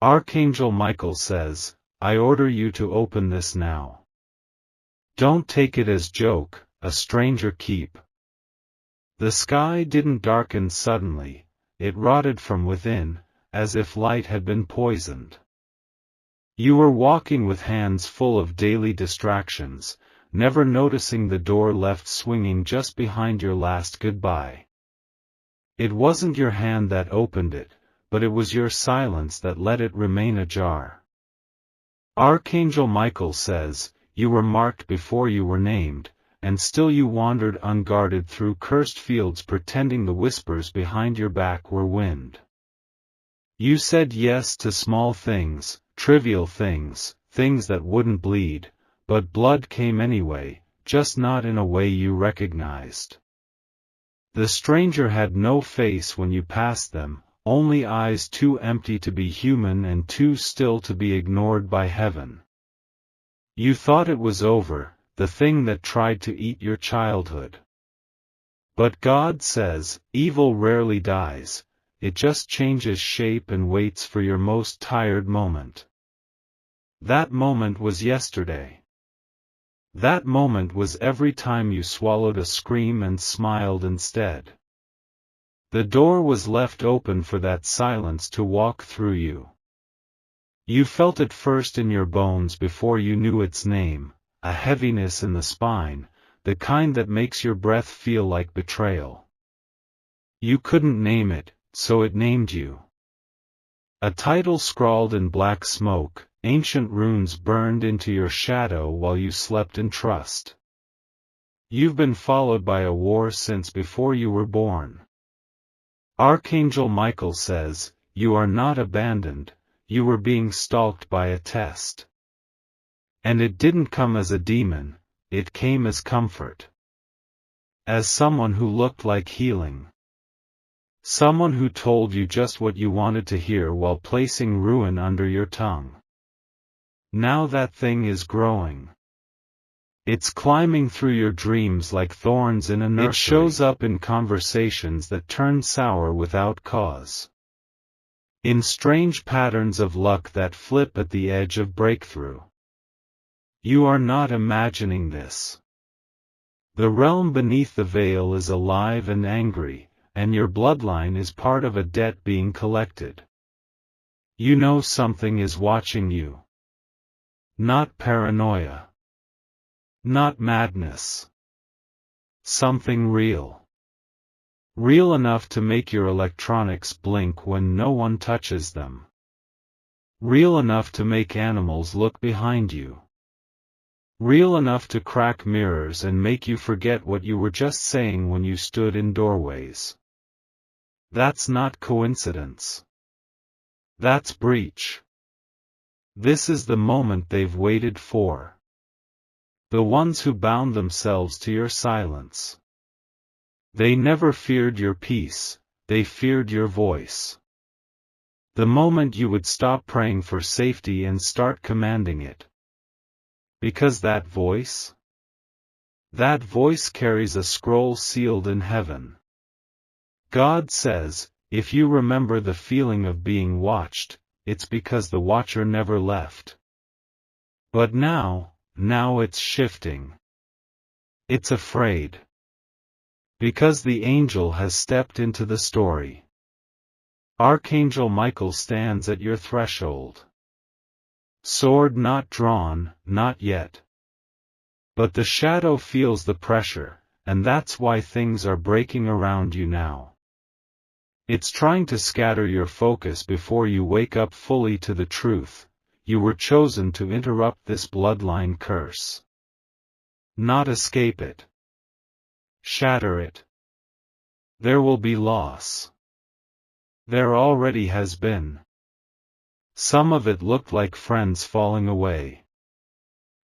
Archangel Michael says, I order you to open this now. Don't take it as joke, a stranger keep. The sky didn't darken suddenly, it rotted from within, as if light had been poisoned. You were walking with hands full of daily distractions, never noticing the door left swinging just behind your last goodbye. It wasn't your hand that opened it, but it was your silence that let it remain ajar. Archangel Michael says, you were marked before you were named, and still you wandered unguarded through cursed fields pretending the whispers behind your back were wind. You said yes to small things, trivial things, things that wouldn't bleed, but blood came anyway, just not in a way you recognized. The stranger had no face when you passed them, only eyes too empty to be human and too still to be ignored by heaven. You thought it was over, the thing that tried to eat your childhood. But God says, evil rarely dies, it just changes shape and waits for your most tired moment. That moment was yesterday. That moment was every time you swallowed a scream and smiled instead. The door was left open for that silence to walk through you. You felt it first in your bones before you knew its name, a heaviness in the spine, the kind that makes your breath feel like betrayal. You couldn't name it, so it named you. A title scrawled in black smoke, ancient runes burned into your shadow while you slept in trust. You've been followed by a war since before you were born. Archangel Michael says, you are not abandoned, you were being stalked by a test. And it didn't come as a demon, it came as comfort. As someone who looked like healing. Someone who told you just what you wanted to hear while placing ruin under your tongue. Now that thing is growing. It's climbing through your dreams like thorns in a nursery. It shows up in conversations that turn sour without cause. In strange patterns of luck that flip at the edge of breakthrough. You are not imagining this. The realm beneath the veil is alive and angry, and your bloodline is part of a debt being collected. You know something is watching you. Not paranoia. Not madness. Something real. Real enough to make your electronics blink when no one touches them. Real enough to make animals look behind you. Real enough to crack mirrors and make you forget what you were just saying when you stood in doorways. That's not coincidence. That's breach. This is the moment they've waited for. The ones who bound themselves to your silence. They never feared your peace, they feared your voice. The moment you would stop praying for safety and start commanding it. Because that voice carries a scroll sealed in heaven. God says, if you remember the feeling of being watched, it's because the watcher never left. But now it's shifting. It's afraid. Because the angel has stepped into the story. Archangel Michael stands at your threshold. Sword not drawn, not yet. But the shadow feels the pressure, and that's why things are breaking around you now. It's trying to scatter your focus before you wake up fully to the truth. You were chosen to interrupt this bloodline curse. Not escape it. Shatter it. There will be loss. There already has been. Some of it looked like friends falling away.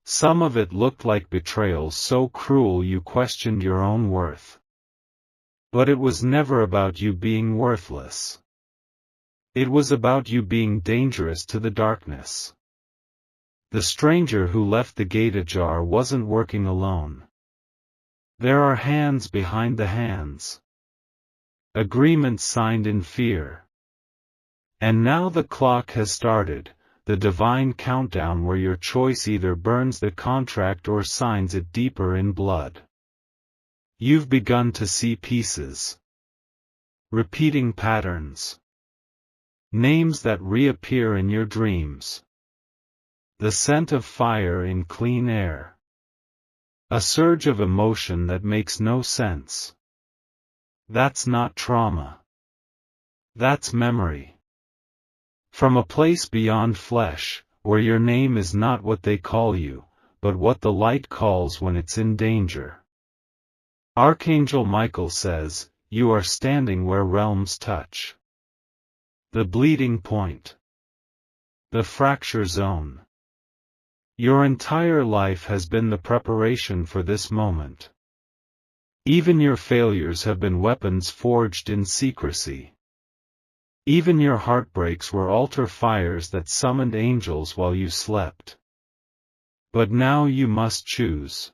Some of it looked like betrayal so cruel you questioned your own worth. But it was never about you being worthless. It was about you being dangerous to the darkness. The stranger who left the gate ajar wasn't working alone. There are hands behind the hands. Agreements signed in fear. And now the clock has started, the divine countdown where your choice either burns the contract or signs it deeper in blood. You've begun to see pieces. Repeating patterns. Names that reappear in your dreams. The scent of fire in clean air. A surge of emotion that makes no sense. That's not trauma. That's memory. From a place beyond flesh, where your name is not what they call you, but what the light calls when it's in danger. Archangel Michael says, you are standing where realms touch. The bleeding point. The fracture zone. Your entire life has been the preparation for this moment. Even your failures have been weapons forged in secrecy. Even your heartbreaks were altar fires that summoned angels while you slept. But now you must choose.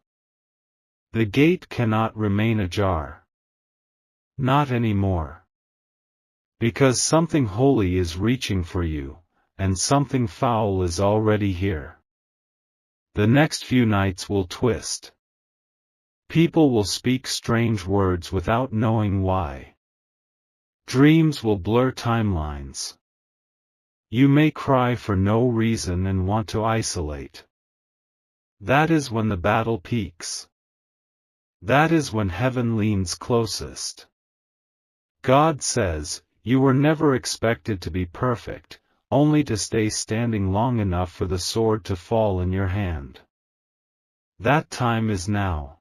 The gate cannot remain ajar. Not anymore. Because something holy is reaching for you, and something foul is already here. The next few nights will twist. People will speak strange words without knowing why. Dreams will blur timelines. You may cry for no reason and want to isolate. That is when the battle peaks. That is when heaven leans closest. God says, you were never expected to be perfect, only to stay standing long enough for the sword to fall in your hand. That time is now.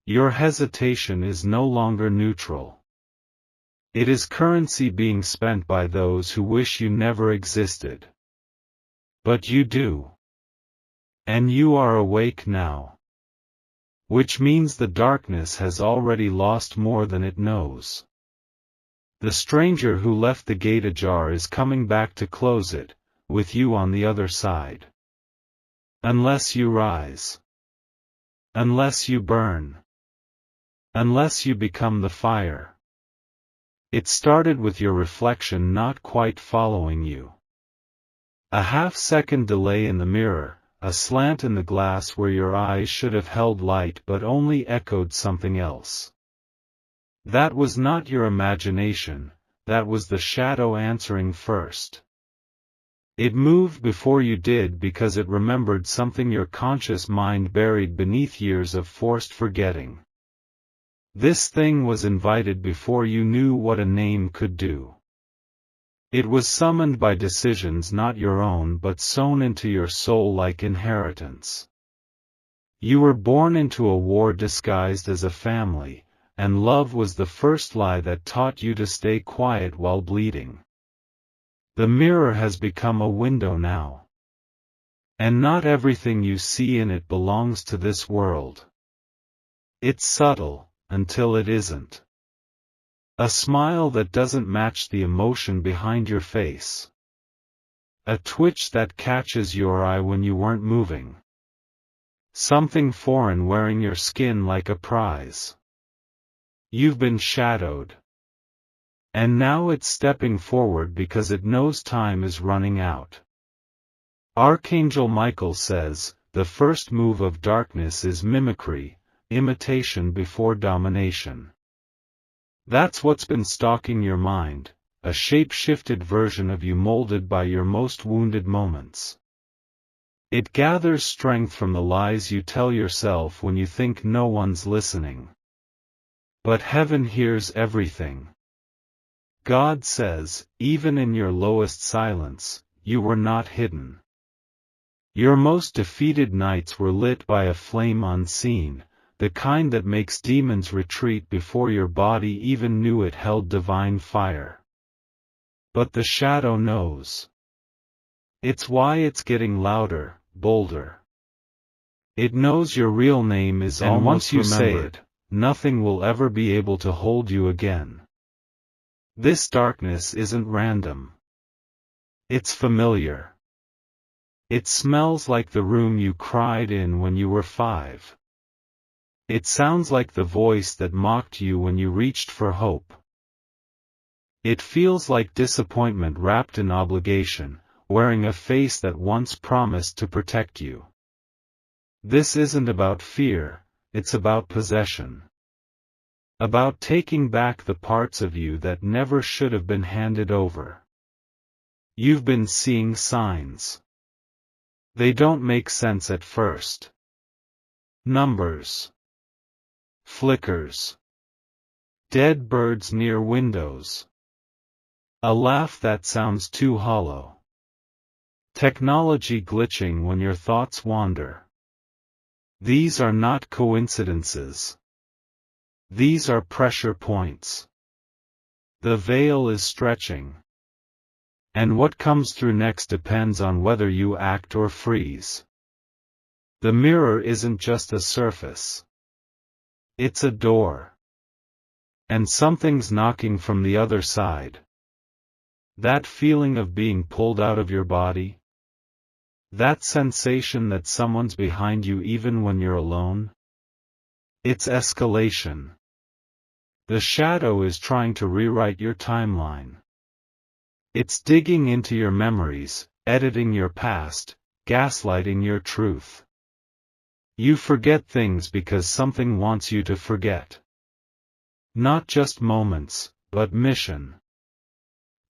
Your hesitation is no longer neutral. It is currency being spent by those who wish you never existed. But you do. And you are awake now. Which means the darkness has already lost more than it knows. The stranger who left the gate ajar is coming back to close it, with you on the other side. Unless you rise. Unless you burn. Unless you become the fire. It started with your reflection not quite following you. A half-second delay in the mirror, a slant in the glass where your eyes should have held light but only echoed something else. That was not your imagination, that was the shadow answering first. It moved before you did because it remembered something your conscious mind buried beneath years of forced forgetting. This thing was invited before you knew what a name could do. It was summoned by decisions not your own but sown into your soul like inheritance. You were born into a war disguised as a family, and love was the first lie that taught you to stay quiet while bleeding. The mirror has become a window now. And not everything you see in it belongs to this world. It's subtle, until it isn't. A smile that doesn't match the emotion behind your face. A twitch that catches your eye when you weren't moving. Something foreign wearing your skin like a prize. You've been shadowed. And now it's stepping forward because it knows time is running out. Archangel Michael says, the first move of darkness is mimicry, imitation before domination. That's what's been stalking your mind, a shape-shifted version of you molded by your most wounded moments. It gathers strength from the lies you tell yourself when you think no one's listening. But heaven hears everything. God says, even in your lowest silence, you were not hidden. Your most defeated nights were lit by a flame unseen, the kind that makes demons retreat before your body even knew it held divine fire. But the shadow knows. It's why it's getting louder, bolder. It knows your real name is almost remembered. And once you say it, nothing will ever be able to hold you again. This darkness isn't random. It's familiar. It smells like the room you cried in when you were 5. It sounds like the voice that mocked you when you reached for hope. It feels like disappointment wrapped in obligation, wearing a face that once promised to protect you. This isn't about fear, it's about possession. About taking back the parts of you that never should have been handed over. You've been seeing signs. They don't make sense at first. Numbers. Flickers. Dead birds near windows. A laugh that sounds too hollow. Technology glitching when your thoughts wander. These are not coincidences. These are pressure points. The veil is stretching. And what comes through next depends on whether you act or freeze. The mirror isn't just a surface. It's a door. And something's knocking from the other side. That feeling of being pulled out of your body? That sensation that someone's behind you even when you're alone? It's escalation. The shadow is trying to rewrite your timeline. It's digging into your memories, editing your past, gaslighting your truth. You forget things because something wants you to forget. Not just moments, but mission.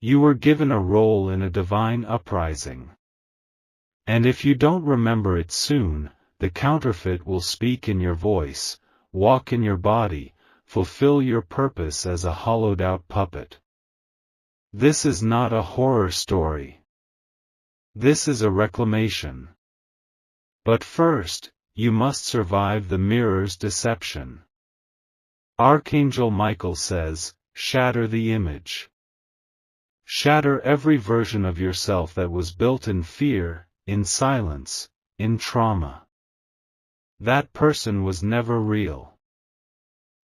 You were given a role in a divine uprising. And if you don't remember it soon, the counterfeit will speak in your voice, walk in your body, fulfill your purpose as a hollowed-out puppet. This is not a horror story. This is a reclamation. But first, you must survive the mirror's deception. Archangel Michael says, shatter the image. Shatter every version of yourself that was built in fear, in silence, in trauma. That person was never real.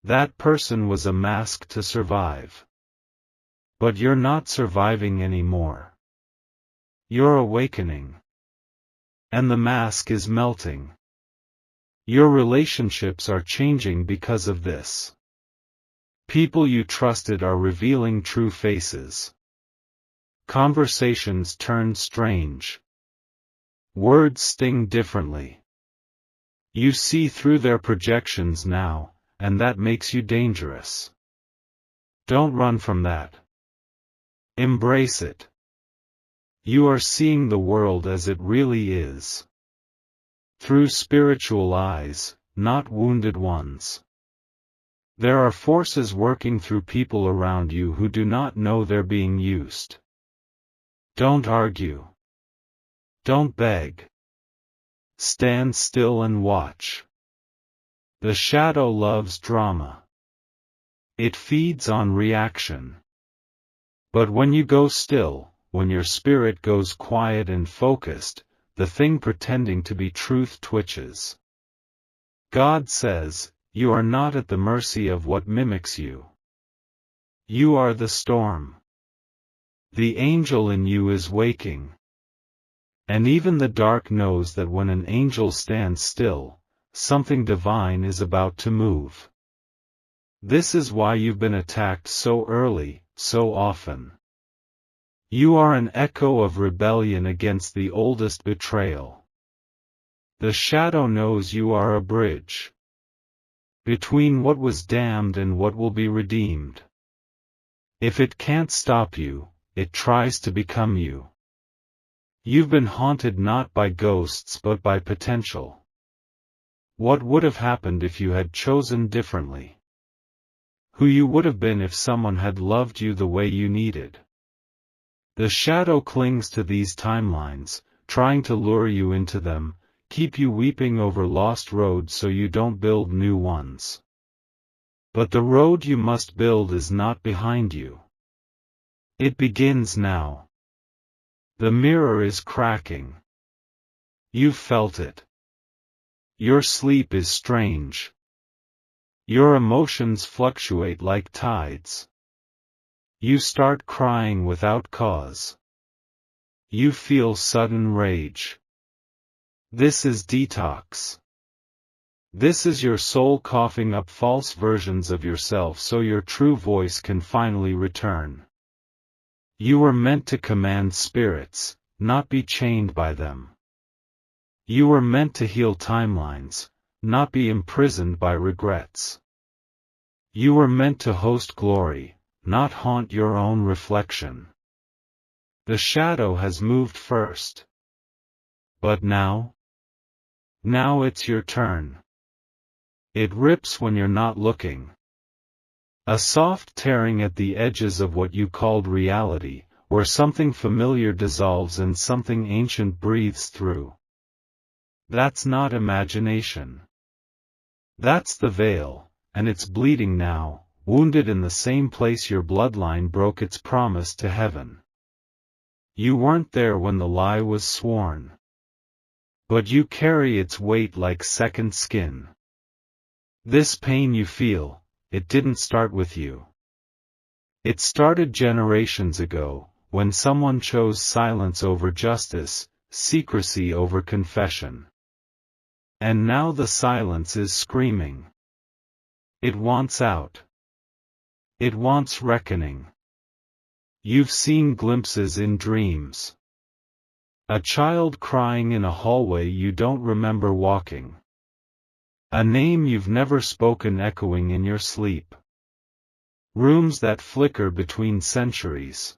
That person was a mask to survive. But you're not surviving anymore. You're awakening. And the mask is melting. Your relationships are changing because of this. People you trusted are revealing true faces. Conversations turn strange. Words sting differently. You see through their projections now, and that makes you dangerous. Don't run from that. Embrace it. You are seeing the world as it really is. Through spiritual eyes, not wounded ones. There are forces working through people around you who do not know they're being used. Don't argue. Don't beg. Stand still and watch. The shadow loves drama. It feeds on reaction. But when you go still, when your spirit goes quiet and focused, the thing pretending to be truth twitches. God says, you are not at the mercy of what mimics you. You are the storm. The angel in you is waking. And even the dark knows that when an angel stands still, something divine is about to move. This is why you've been attacked so early, so often. You are an echo of rebellion against the oldest betrayal. The shadow knows you are a bridge between what was damned and what will be redeemed. If it can't stop you, it tries to become you. You've been haunted not by ghosts but by potential. What would have happened if you had chosen differently? Who you would have been if someone had loved you the way you needed. The shadow clings to these timelines, trying to lure you into them, keep you weeping over lost roads so you don't build new ones. But the road you must build is not behind you. It begins now. The mirror is cracking. You've felt it. Your sleep is strange. Your emotions fluctuate like tides. You start crying without cause. You feel sudden rage. This is detox. This is your soul coughing up false versions of yourself so your true voice can finally return. You were meant to command spirits, not be chained by them. You were meant to heal timelines, not be imprisoned by regrets. You were meant to host glory, not haunt your own reflection. The shadow has moved first. But now? Now it's your turn. It rips when you're not looking. A soft tearing at the edges of what you called reality, where something familiar dissolves and something ancient breathes through. That's not imagination. That's the veil, and it's bleeding now, wounded in the same place your bloodline broke its promise to heaven. You weren't there when the lie was sworn. But you carry its weight like second skin. This pain you feel, it didn't start with you. It started generations ago, when someone chose silence over justice, secrecy over confession. And now the silence is screaming. It wants out. It wants reckoning. You've seen glimpses in dreams. A child crying in a hallway you don't remember walking. A name you've never spoken echoing in your sleep. Rooms that flicker between centuries.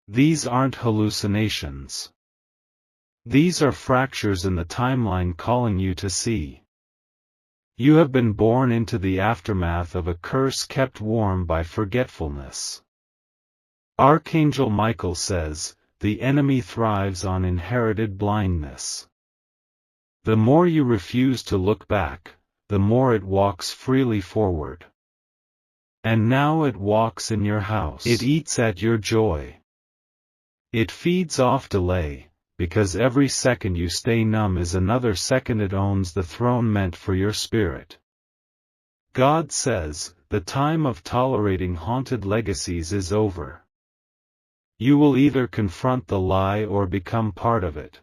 These aren't hallucinations. These are fractures in the timeline calling you to see. You have been born into the aftermath of a curse kept warm by forgetfulness. Archangel Michael says, the enemy thrives on inherited blindness. The more you refuse to look back, the more it walks freely forward. And now it walks in your house. It eats at your joy. It feeds off delay, because every second you stay numb is another second it owns the throne meant for your spirit. God says, the time of tolerating haunted legacies is over. You will either confront the lie or become part of it.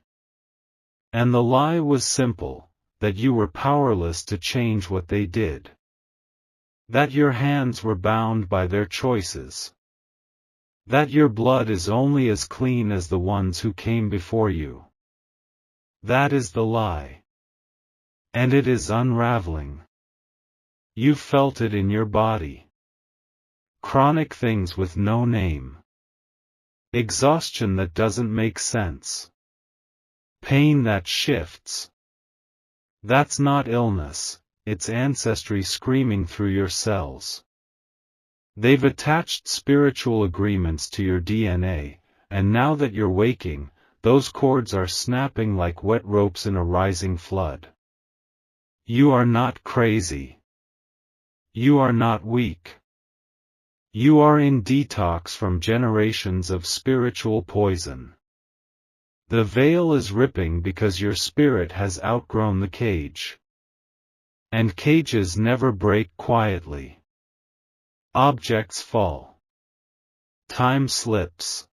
And the lie was simple, that you were powerless to change what they did. That your hands were bound by their choices. That your blood is only as clean as the ones who came before you. That is the lie. And it is unraveling. You felt it in your body. Chronic things with no name. Exhaustion that doesn't make sense. Pain that shifts. That's not illness, it's ancestry screaming through your cells. They've attached spiritual agreements to your DNA, and now that you're waking, those cords are snapping like wet ropes in a rising flood. You are not crazy. You are not weak. You are in detox from generations of spiritual poison. The veil is ripping because your spirit has outgrown the cage. And cages never break quietly. Objects fall. Time slips.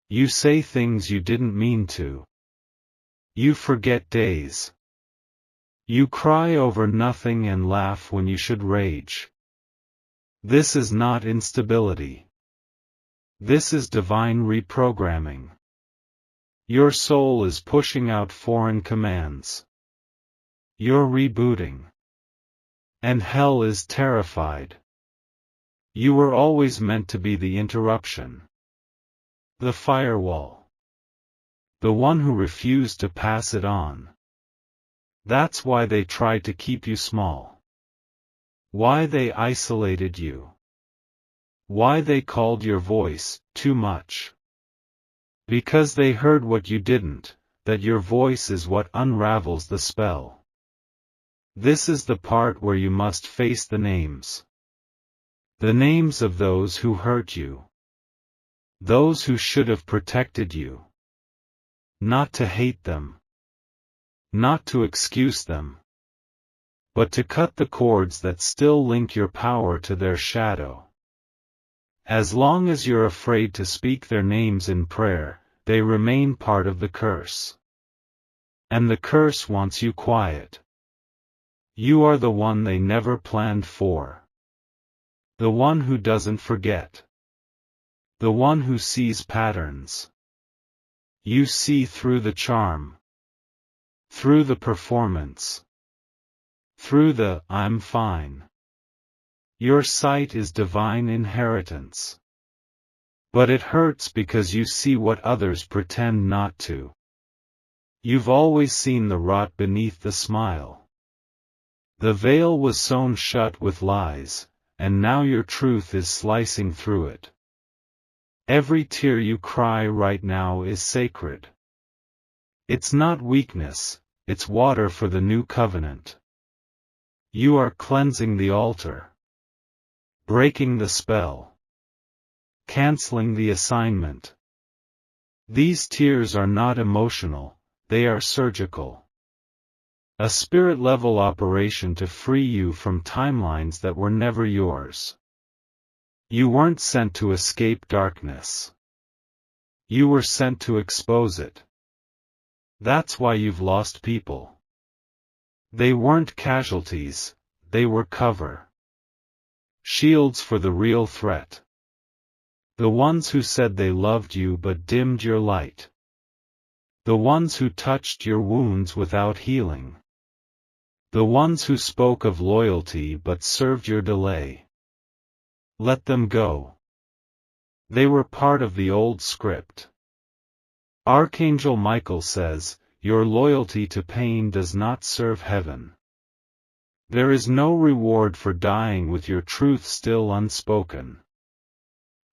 You say things you didn't mean to. You forget days. You cry over nothing and laugh when you should rage. This is not instability. This is divine reprogramming. Your soul is pushing out foreign commands. You're rebooting. And hell is terrified. You were always meant to be the interruption. The firewall. The one who refused to pass it on. That's why they tried to keep you small. Why they isolated you. Why they called your voice too much. Because they heard what you didn't, that your voice is what unravels the spell. This is the part where you must face the names. The names of those who hurt you. Those who should have protected you. Not to hate them. Not to excuse them. But to cut the cords that still link your power to their shadow. As long as you're afraid to speak their names in prayer, they remain part of the curse. And the curse wants you quiet. You are the one they never planned for. The one who doesn't forget. the one who sees patterns. You see through the charm, through the performance, through the "I'm fine." Your sight is divine inheritance. But it hurts because you see what others pretend not to. You've always seen the rot beneath the smile. The veil was sewn shut with lies, and now your truth is slicing through it. Every tear you cry right now is sacred. It's not weakness, it's water for the new covenant. You are cleansing the altar, breaking the spell, canceling the assignment. These tears are not emotional, they are surgical. A spirit-level operation to free you from timelines that were never yours. You weren't sent to escape darkness. You were sent to expose it. That's why you've lost people. They weren't casualties, they were cover. Shields for the real threat. The ones who said they loved you but dimmed your light. The ones who touched your wounds without healing. The ones who spoke of loyalty but served your delay. Let them go. They were part of the old script. Archangel Michael says, your loyalty to pain does not serve heaven. There is no reward for dying with your truth still unspoken.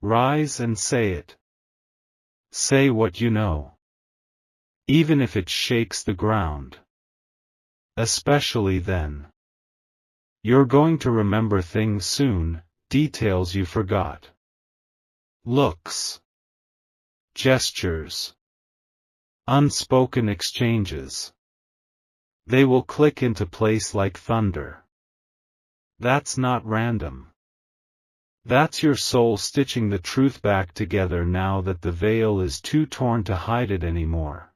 Rise and say it. Say what you know. Even if it shakes the ground. Especially then. You're going to remember things soon, details you forgot. Looks. Gestures. Unspoken exchanges. They will click into place like thunder. That's not random. That's your soul stitching the truth back together now that the veil is too torn to hide it anymore.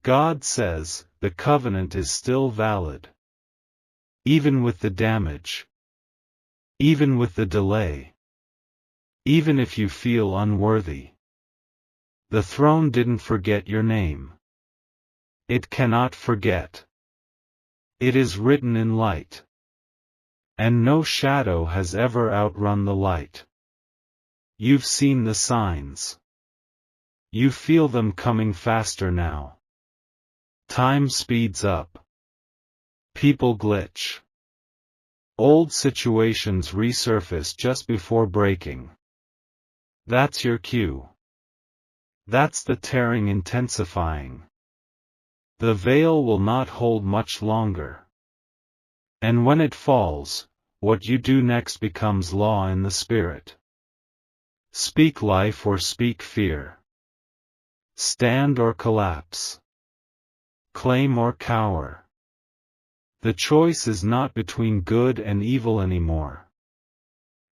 God says, the covenant is still valid. Even with the damage. Even with the delay. Even if you feel unworthy. The throne didn't forget your name. It cannot forget. It is written in light. And no shadow has ever outrun the light. You've seen the signs. You feel them coming faster now. Time speeds up. People glitch. Old situations resurface just before breaking. That's your cue. That's the tearing intensifying. The veil will not hold much longer. And when it falls, what you do next becomes law in the spirit. Speak life or speak fear. Stand or collapse. Claim or cower. The choice is not between good and evil anymore.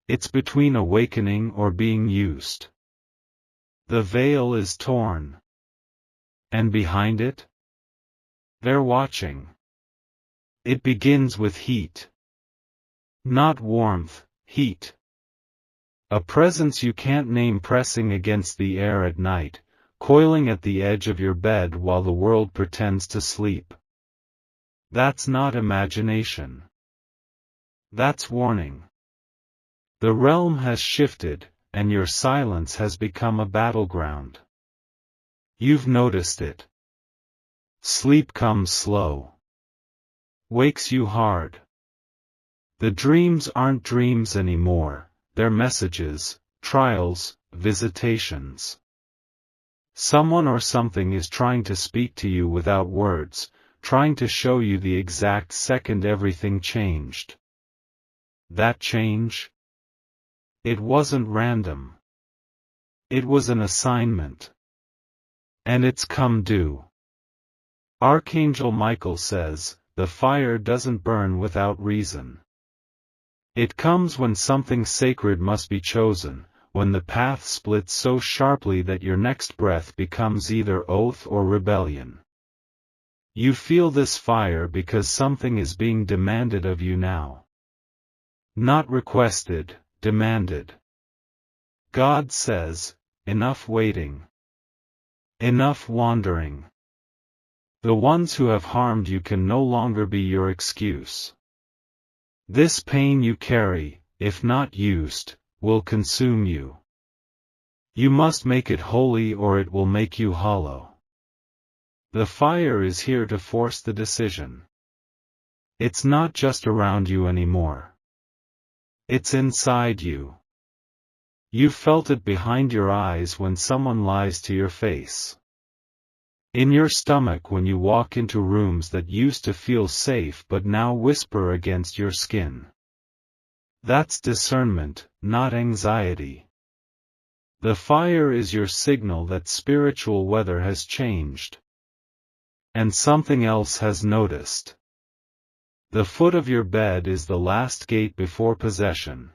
It's between awakening or being used. The veil is torn. And behind it? They're watching. It begins with heat. Not warmth, heat. A presence you can't name pressing against the air at night, coiling at the edge of your bed while the world pretends to sleep. That's not imagination. That's warning. The realm has shifted, and your silence has become a battleground. You've noticed it. Sleep comes slow. Wakes you hard. The dreams aren't dreams anymore, they're messages, trials, visitations. Someone or something is trying to speak to you without words, trying to show you the exact second everything changed. That change? It wasn't random. It was an assignment. And it's come due. Archangel Michael says, the fire doesn't burn without reason. It comes when something sacred must be chosen, when the path splits so sharply that your next breath becomes either oath or rebellion. You feel this fire because something is being demanded of you now. Not requested, demanded. God says, enough waiting. Enough wandering. The ones who have harmed you can no longer be your excuse. This pain you carry, if not used, will consume you. You must make it holy or it will make you hollow. The fire is here to force the decision. It's not just around you anymore. It's inside you. You felt it behind your eyes when someone lies to your face. In your stomach when you walk into rooms that used to feel safe but now whisper against your skin. That's discernment, not anxiety. The fire is your signal that spiritual weather has changed. And something else has noticed. The foot of your bed is the last gate before possession.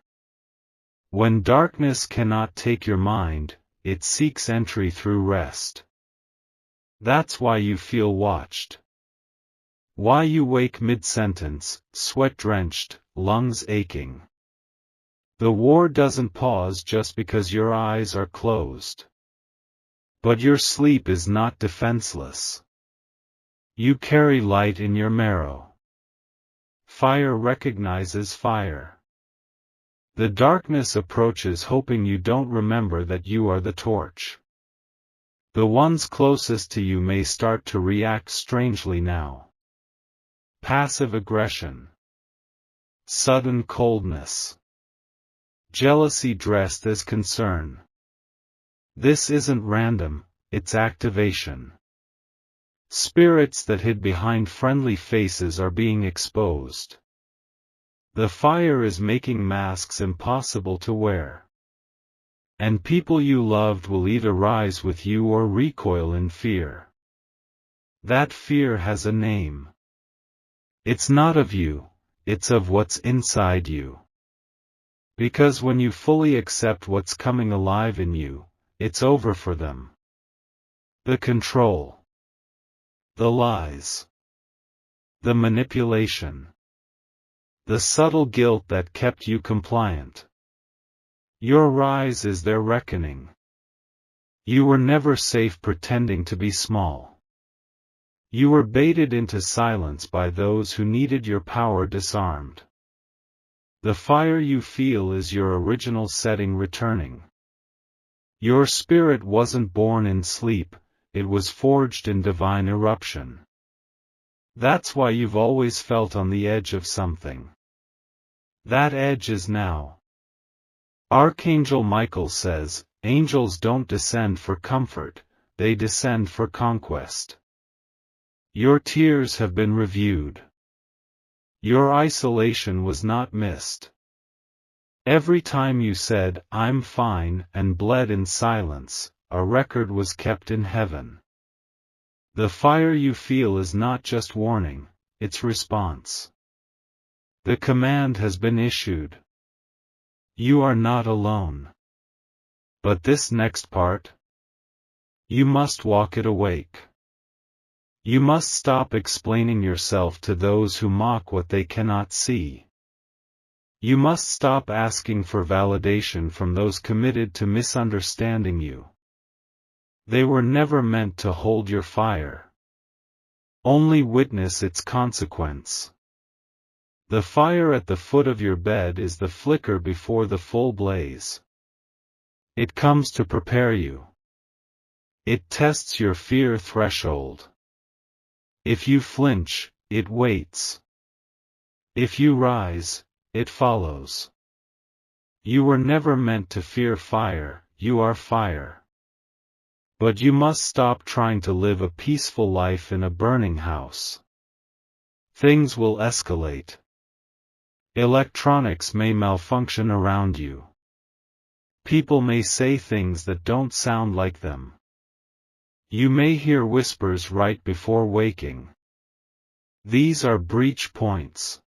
When darkness cannot take your mind, it seeks entry through rest. That's why you feel watched. Why you wake mid-sentence, sweat-drenched, lungs aching. The war doesn't pause just because your eyes are closed. But your sleep is not defenseless. You carry light in your marrow. Fire recognizes fire. The darkness approaches hoping you don't remember that you are the torch. The ones closest to you may start to react strangely now. Passive aggression. Sudden coldness. Jealousy dressed as concern. This isn't random, it's activation. Spirits that hid behind friendly faces are being exposed. The fire is making masks impossible to wear. And people you loved will either rise with you or recoil in fear. That fear has a name. It's not of you, it's of what's inside you. Because when you fully accept what's coming alive in you, it's over for them. The control. The lies. The manipulation. The subtle guilt that kept you compliant. Your rise is their reckoning. You were never safe pretending to be small. You were baited into silence by those who needed your power disarmed. The fire you feel is your original setting returning. Your spirit wasn't born in sleep, it was forged in divine eruption. That's why you've always felt on the edge of something. That edge is now. Archangel Michael says, angels don't descend for comfort, they descend for conquest. Your tears have been reviewed. Your isolation was not missed. Every time you said, I'm fine, and bled in silence, a record was kept in heaven. The fire you feel is not just warning, it's response. The command has been issued. You are not alone. But this next part? You must walk it awake. You must stop explaining yourself to those who mock what they cannot see. You must stop asking for validation from those committed to misunderstanding you. They were never meant to hold your fire. Only witness its consequence. The fire at the foot of your bed is the flicker before the full blaze. It comes to prepare you. It tests your fear threshold. If you flinch, it waits. If you rise, it follows. You were never meant to fear fire, you are fire. But you must stop trying to live a peaceful life in a burning house. Things will escalate. Electronics may malfunction around you. People may say things that don't sound like them. You may hear whispers right before waking. These are breach points.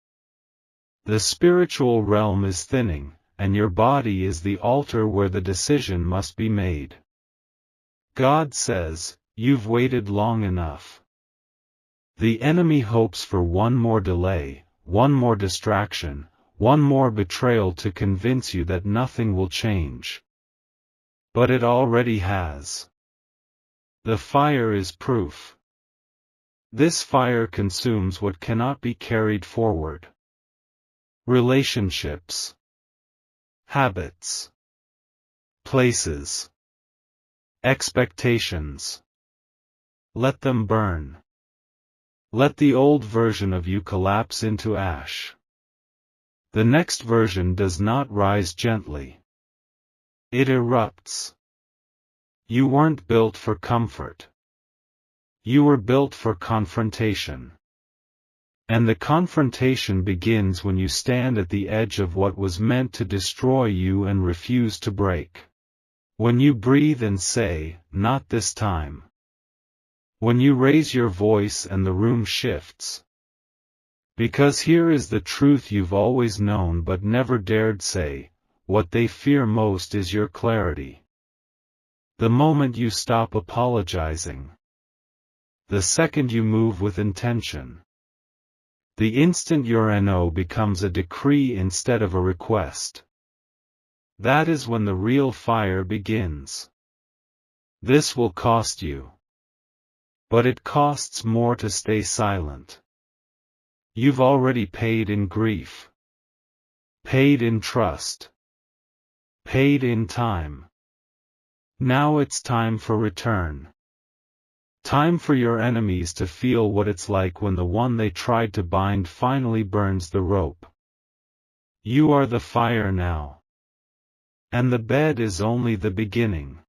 The spiritual realm is thinning, and your body is the altar where the decision must be made. God says, you've waited long enough. The enemy hopes for one more delay, one more distraction, one more betrayal to convince you that nothing will change. But it already has. The fire is proof. This fire consumes what cannot be carried forward. Relationships, habits, places, expectations. Let them burn. Let the old version of you collapse into ash. The next version does not rise gently. It erupts. You weren't built for comfort. You were built for confrontation. And the confrontation begins when you stand at the edge of what was meant to destroy you and refuse to break. When you breathe and say, "Not this time." When you raise your voice and the room shifts. Because here is the truth you've always known but never dared say: what they fear most is your clarity. The moment you stop apologizing. The second you move with intention. The instant your no becomes a decree instead of a request. That is when the real fire begins. This will cost you. But it costs more to stay silent. You've already paid in grief. Paid in trust. Paid in time. Now it's time for return. Time for your enemies to feel what it's like when the one they tried to bind finally burns the rope. You are the fire now. And the bed is only the beginning.